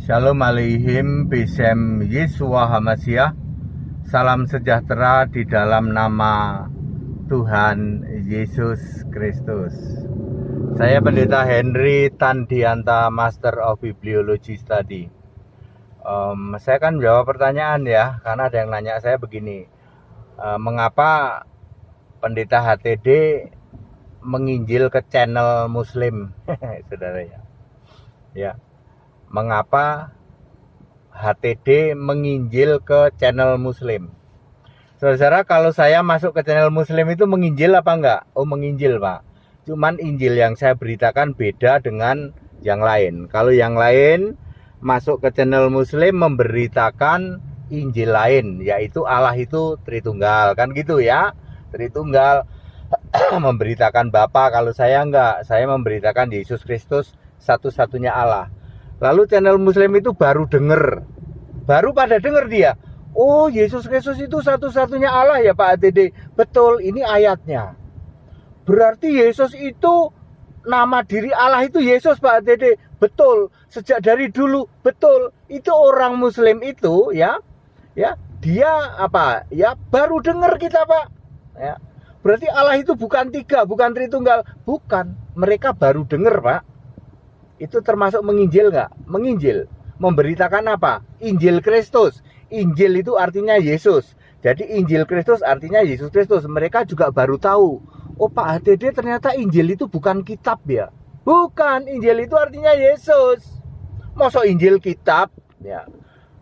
Shalom alaihim bisem Yesua Hamasiah. Salam sejahtera di dalam nama Tuhan Yesus Kristus. Saya Pendeta Henry Tandianta, Master of Bibliology Study. Saya akan menjawab pertanyaan ya, karena ada yang nanya saya begini. Mengapa Pendeta HTD menginjil ke channel Muslim, saudara ya? Ya. Mengapa HTD menginjil ke channel Muslim? Saudara, kalau saya masuk ke channel Muslim itu menginjil apa enggak? Oh, menginjil, Pak. Cuman Injil yang saya beritakan beda dengan yang lain. Kalau yang lain masuk ke channel Muslim memberitakan Injil lain, yaitu Allah itu Tritunggal, kan gitu ya? Tritunggal memberitakan Bapa. Kalau saya enggak, saya memberitakan Yesus Kristus satu-satunya Allah. Lalu channel Muslim itu baru pada denger dia. Oh, Yesus Kristus itu satu-satunya Allah ya Pak HTD. Betul, ini ayatnya. Berarti Yesus itu nama diri Allah itu Yesus Pak HTD. Betul, sejak dari dulu. Betul, itu orang Muslim itu ya dia apa? Ya baru dengar kita Pak. Ya. Berarti Allah itu bukan tiga, bukan Tritunggal, bukan. Mereka baru dengar Pak. Itu termasuk menginjil nggak? Menginjil. Memberitakan apa? Injil Kristus. Injil itu artinya Yesus. Jadi Injil Kristus artinya Yesus Kristus. Mereka juga baru tahu. Oh Pak HTD ternyata Injil itu bukan kitab ya. Bukan. Injil itu artinya Yesus. Masa Injil kitab? Ya.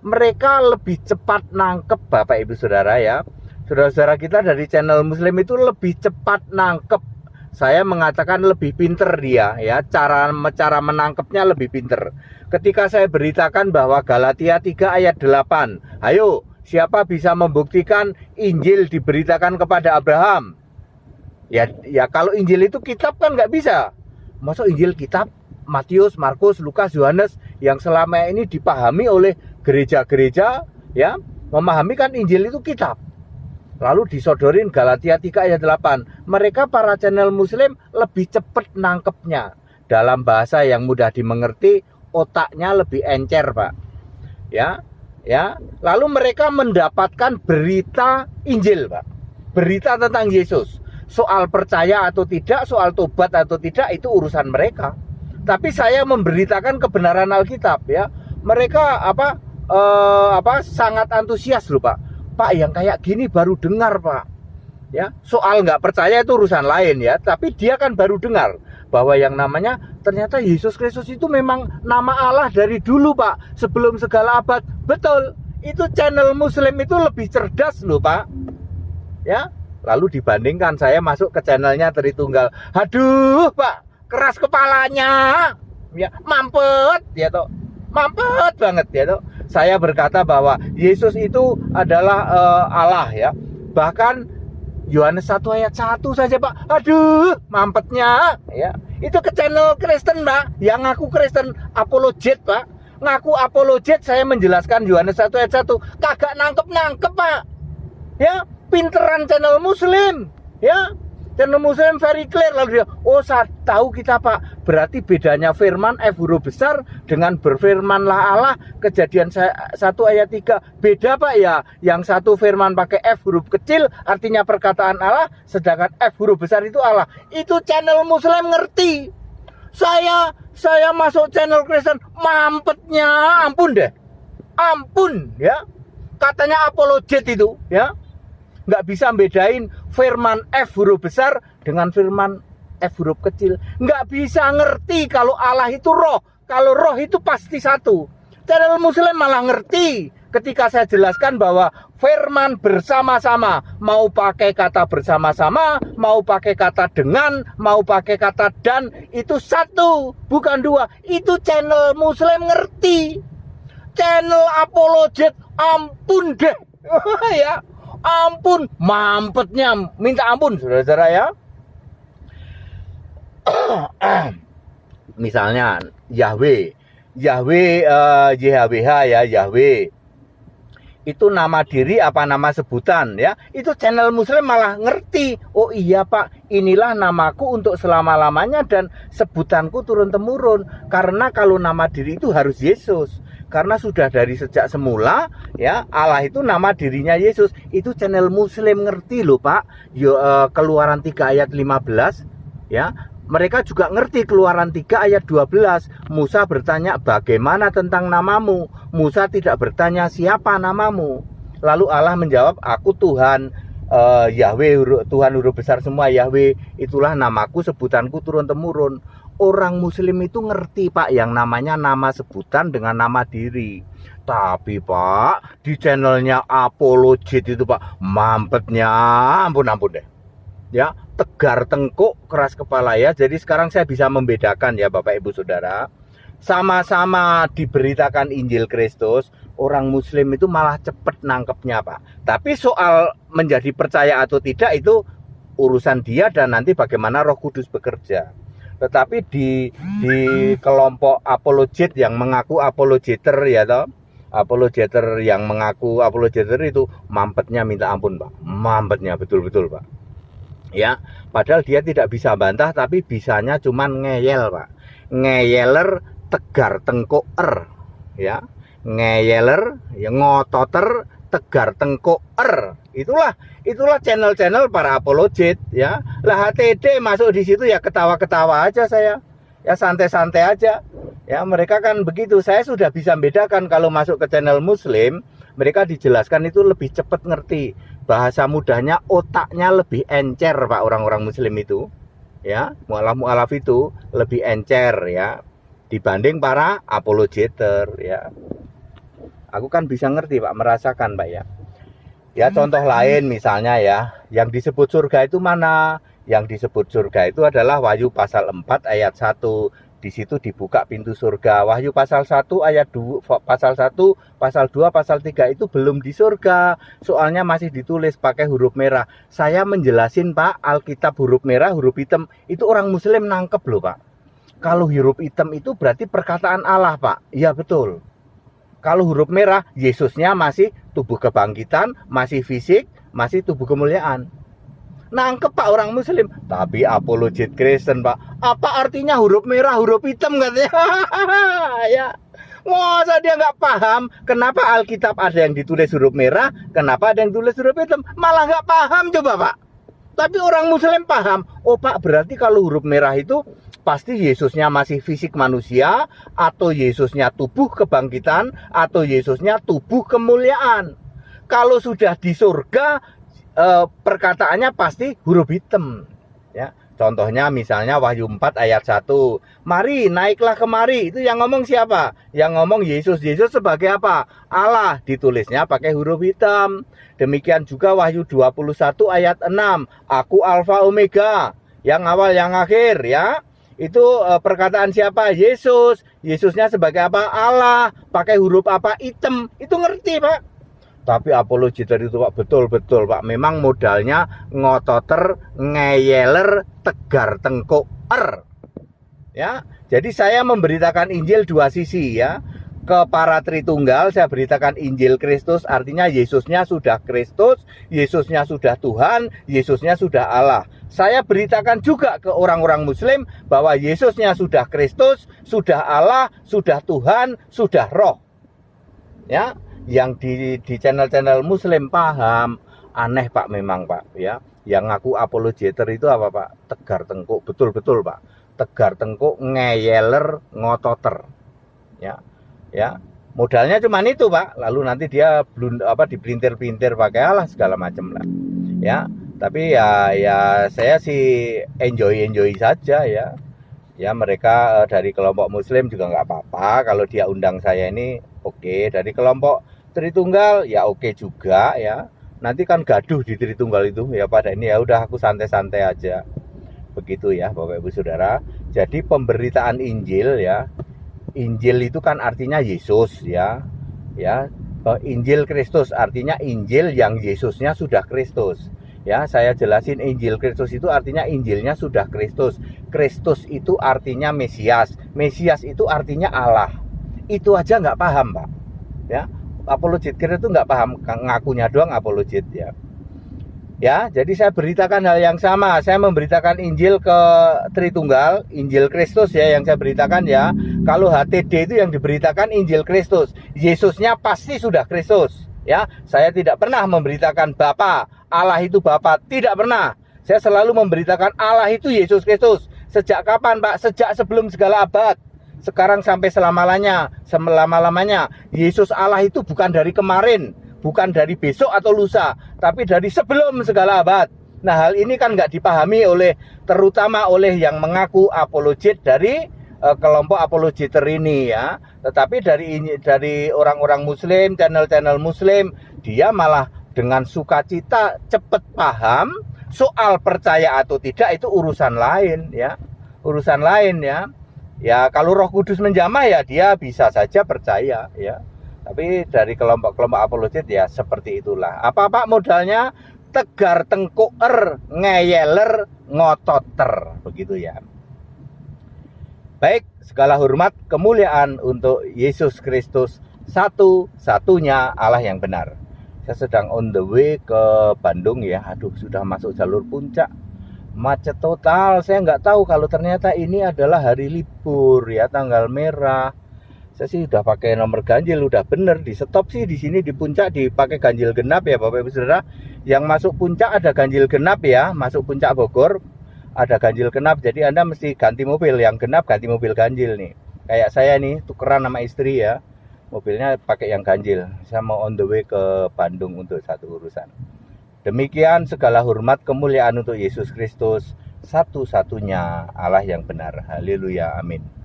Mereka lebih cepat nangkep Bapak Ibu Saudara ya. Saudara-saudara kita dari channel Muslim itu lebih cepat nangkep. Saya mengatakan lebih pinter dia ya, cara menangkapnya lebih pinter. Ketika saya beritakan bahwa Galatia 3 ayat 8, ayo siapa bisa membuktikan Injil diberitakan kepada Abraham? Ya kalau Injil itu kitab kan nggak bisa. Masuk Injil kitab Matius, Markus, Lukas, Yohanes yang selama ini dipahami oleh gereja-gereja ya, memahami kan Injil itu kitab. Lalu disodorin Galatia 3 ayat 8. Mereka para channel Muslim lebih cepat nangkepnya. Dalam bahasa yang mudah dimengerti, otaknya lebih encer, Pak. Ya. Lalu mereka mendapatkan berita Injil, Pak. Berita tentang Yesus. Soal percaya atau tidak, soal tobat atau tidak, itu urusan mereka. Tapi saya memberitakan kebenaran Alkitab, ya. Mereka sangat antusias loh, Pak. Pak, yang kayak gini baru dengar Pak. Ya, soal nggak percaya itu urusan lain ya. Tapi dia kan baru dengar bahwa yang namanya ternyata Yesus Kristus itu memang nama Allah dari dulu Pak. Sebelum segala abad. Betul. Itu channel Muslim itu lebih cerdas loh Pak. Ya. Lalu dibandingkan saya masuk ke channelnya Tritunggal. Aduh Pak, keras kepalanya. Ya, mampet ya toh. Mampet banget ya toh. Saya berkata bahwa Yesus itu adalah Allah ya. Bahkan Yohanes 1 ayat 1 saja Pak. Aduh, mampetnya ya. Itu ke channel Kristen Pak. Yang ngaku Kristen apologet Pak. Ngaku apologet, saya menjelaskan Yohanes 1 ayat 1. Kagak nangkep Pak. Ya, pinteran channel Muslim. Ya. Channel Muslim very clear. Lalu dia, oh saya tahu kita Pak. Berarti bedanya firman F huruf besar dengan berfirmanlah Allah. Kejadian 1 ayat 3. Beda Pak ya. Yang satu firman pakai F huruf kecil artinya perkataan Allah. Sedangkan F huruf besar itu Allah. Itu channel Muslim ngerti. Saya masuk channel Kristen. Mampetnya ampun deh. Ampun ya. Katanya apologet itu ya. Nggak bisa bedain firman F huruf besar dengan firman F huruf kecil. Nggak bisa ngerti kalau Allah itu roh. Kalau roh itu pasti satu. Channel Muslim malah ngerti ketika saya jelaskan bahwa firman bersama-sama. Mau pakai kata bersama-sama, mau pakai kata dengan, mau pakai kata dan. Itu satu, bukan dua. Itu channel Muslim ngerti. Channel apologet, ampun deh. Ya. Ampun, mampetnya minta ampun saudara-saudara ya. Misalnya Yahweh YHWH ya, Yahweh itu nama diri apa nama sebutan ya. Itu channel Muslim malah ngerti. Oh iya Pak, inilah namaku untuk selama-lamanya dan sebutanku turun-temurun. Karena kalau nama diri itu harus Yesus. Karena sudah dari sejak semula ya, Allah itu nama dirinya Yesus. Itu channel Muslim ngerti loh Pak. Keluaran 3 ayat 15 ya. Mereka juga ngerti Keluaran 3 ayat 12. Musa bertanya, bagaimana tentang namamu? Musa tidak bertanya, siapa namamu? Lalu Allah menjawab, aku Tuhan, Yahweh, Tuhan huruf besar semua, Yahweh, itulah namaku, sebutanku turun-temurun. Orang Muslim itu ngerti Pak, yang namanya nama sebutan dengan nama diri. Tapi Pak, di channelnya Apologet itu Pak, mampetnya ampun deh. Ya, tegar tengkuk, keras kepala ya. Jadi sekarang saya bisa membedakan ya Bapak Ibu Saudara. Sama-sama diberitakan Injil Kristus, orang Muslim itu malah cepet nangkepnya Pak. Tapi soal menjadi percaya atau tidak itu urusan dia dan nanti bagaimana Roh Kudus bekerja. Tetapi di kelompok apologet yang mengaku apologeter ya toh, apologeter yang mengaku apologeter itu mampetnya minta ampun Pak. Mampetnya betul-betul Pak. Ya, padahal dia tidak bisa bantah tapi bisanya cuman ngeyel Pak. Ngeyeler tegar tengkuk ya. Ngeyeler ya, ngototer tegar tengkuk itulah channel-channel para apologet ya. Lah HTD masuk di situ ya ketawa-ketawa aja saya ya, santai-santai aja ya. Mereka kan begitu. Saya sudah bisa membedakan kalau masuk ke channel Muslim, mereka dijelaskan itu lebih cepat ngerti. Bahasa mudahnya, otaknya lebih encer Pak, orang-orang Muslim itu ya. Mu'alaf itu lebih encer ya dibanding para apologeter ya. Aku kan bisa ngerti Pak, merasakan Pak ya. Ya contoh lain misalnya ya, yang disebut surga itu mana? Yang disebut surga itu adalah Wahyu pasal 4 ayat 1. Di situ dibuka pintu surga. Wahyu pasal 1 ayat 2, pasal 1, pasal 2, pasal 3 itu belum di surga. Soalnya masih ditulis pakai huruf merah. Saya menjelasin Pak, Alkitab huruf merah, huruf hitam itu orang Muslim nangkep loh Pak. Kalau huruf hitam itu berarti perkataan Allah Pak. Iya betul. Kalau huruf merah, Yesusnya masih tubuh kebangkitan, masih fisik, masih tubuh kemuliaan. Nangkep Pak orang Muslim. Tapi apologet Kristen Pak, apa artinya huruf merah, huruf hitam katanya. Ya, masa dia nggak paham kenapa Alkitab ada yang ditulis huruf merah, kenapa ada yang tulis huruf hitam. Malah nggak paham coba Pak. Tapi orang Muslim paham. Oh Pak, berarti kalau huruf merah itu pasti Yesusnya masih fisik manusia, atau Yesusnya tubuh kebangkitan, atau Yesusnya tubuh kemuliaan. Kalau sudah di surga, perkataannya pasti huruf hitam ya. Contohnya misalnya Wahyu 4 ayat 1, mari naiklah kemari. Itu yang ngomong siapa? Yang ngomong Yesus. Yesus sebagai apa? Allah. Ditulisnya pakai huruf hitam. Demikian juga Wahyu 21 ayat 6, aku Alfa Omega, yang awal yang akhir ya. Itu perkataan siapa? Yesus. Yesusnya sebagai apa? Allah. Pakai huruf apa? Hitam. Itu ngerti Pak. Tapi apologeter itu Pak, betul-betul Pak, memang modalnya ngototer, ngeyeler, tegar tengkuk ya. Jadi saya memberitakan Injil dua sisi ya. Ke para Tritunggal saya beritakan Injil Kristus, artinya Yesusnya sudah Kristus, Yesusnya sudah Tuhan, Yesusnya sudah Allah. Saya beritakan juga ke orang-orang Muslim bahwa Yesusnya sudah Kristus, sudah Allah, sudah Tuhan, sudah Roh. Ya, yang di channel-channel Muslim paham. Aneh Pak memang Pak ya. Yang ngaku apologeter itu apa Pak? Tegar tengkuk, betul-betul Pak. Tegar tengkuk, ngeyeler, ngototer. Ya. Ya, modalnya cuma itu Pak. Lalu nanti dia dipelintir-pelintir pakai Allah segala macam lah. Ya, tapi ya saya sih enjoy saja ya. Ya mereka dari kelompok Muslim juga nggak apa-apa kalau dia undang saya ini oke. Dari kelompok Tritunggal ya oke juga ya. Nanti kan gaduh di Tritunggal itu ya, pada ini ya udah aku santai-santai aja. Begitu ya Bapak Ibu Saudara. Jadi pemberitaan Injil ya. Injil itu kan artinya Yesus ya. Ya, Injil Kristus artinya Injil yang Yesusnya sudah Kristus. Ya, saya jelasin Injil Kristus itu artinya Injilnya sudah Kristus. Kristus itu artinya Mesias. Mesias itu artinya Allah. Itu aja nggak paham Pak. Ya, apologet itu nggak paham, ngakunya doang apologet ya. Ya, jadi saya beritakan hal yang sama. Saya memberitakan Injil ke Tritunggal, Injil Kristus ya yang saya beritakan ya. Kalau HTD itu yang diberitakan Injil Kristus. Yesusnya pasti sudah Kristus ya. Saya tidak pernah memberitakan Bapa, Allah itu Bapa, tidak pernah. Saya selalu memberitakan Allah itu Yesus Kristus. Sejak kapan, Pak? Sejak sebelum segala abad. Sekarang sampai selama-lamanya. Yesus Allah itu bukan dari kemarin, bukan dari besok atau lusa, tapi dari sebelum segala abad. Nah, hal ini kan nggak dipahami terutama oleh yang mengaku apologet dari kelompok apologeter ini ya. Tetapi dari orang-orang Muslim, channel-channel Muslim, dia malah dengan sukacita cepat paham soal percaya atau tidak itu urusan lain ya. Urusan lain ya. Ya kalau Roh Kudus menjamah ya dia bisa saja percaya ya. Tapi dari kelompok-kelompok apologet ya seperti itulah. Apa-apa modalnya tegar tengkuer, ngeyeler, ngototer, begitu ya. Baik, segala hormat kemuliaan untuk Yesus Kristus, satu-satunya Allah yang benar. Saya sedang on the way ke Bandung ya. Aduh, sudah masuk jalur puncak. Macet total. Saya nggak tahu kalau ternyata ini adalah hari libur ya, tanggal merah. Saya sih udah pakai nomor ganjil, udah bener di stop sih di sini di puncak dipakai ganjil genap ya Bapak Ibu Saudara. Yang masuk puncak ada ganjil genap ya, masuk puncak Bogor ada ganjil genap. Jadi Anda mesti ganti mobil yang genap, ganti mobil ganjil nih. Kayak saya nih tukeran sama istri ya, mobilnya pakai yang ganjil. Saya mau on the way ke Bandung untuk satu urusan. Demikian segala hormat kemuliaan untuk Yesus Kristus, satu-satunya Allah yang benar. Haleluya, amin.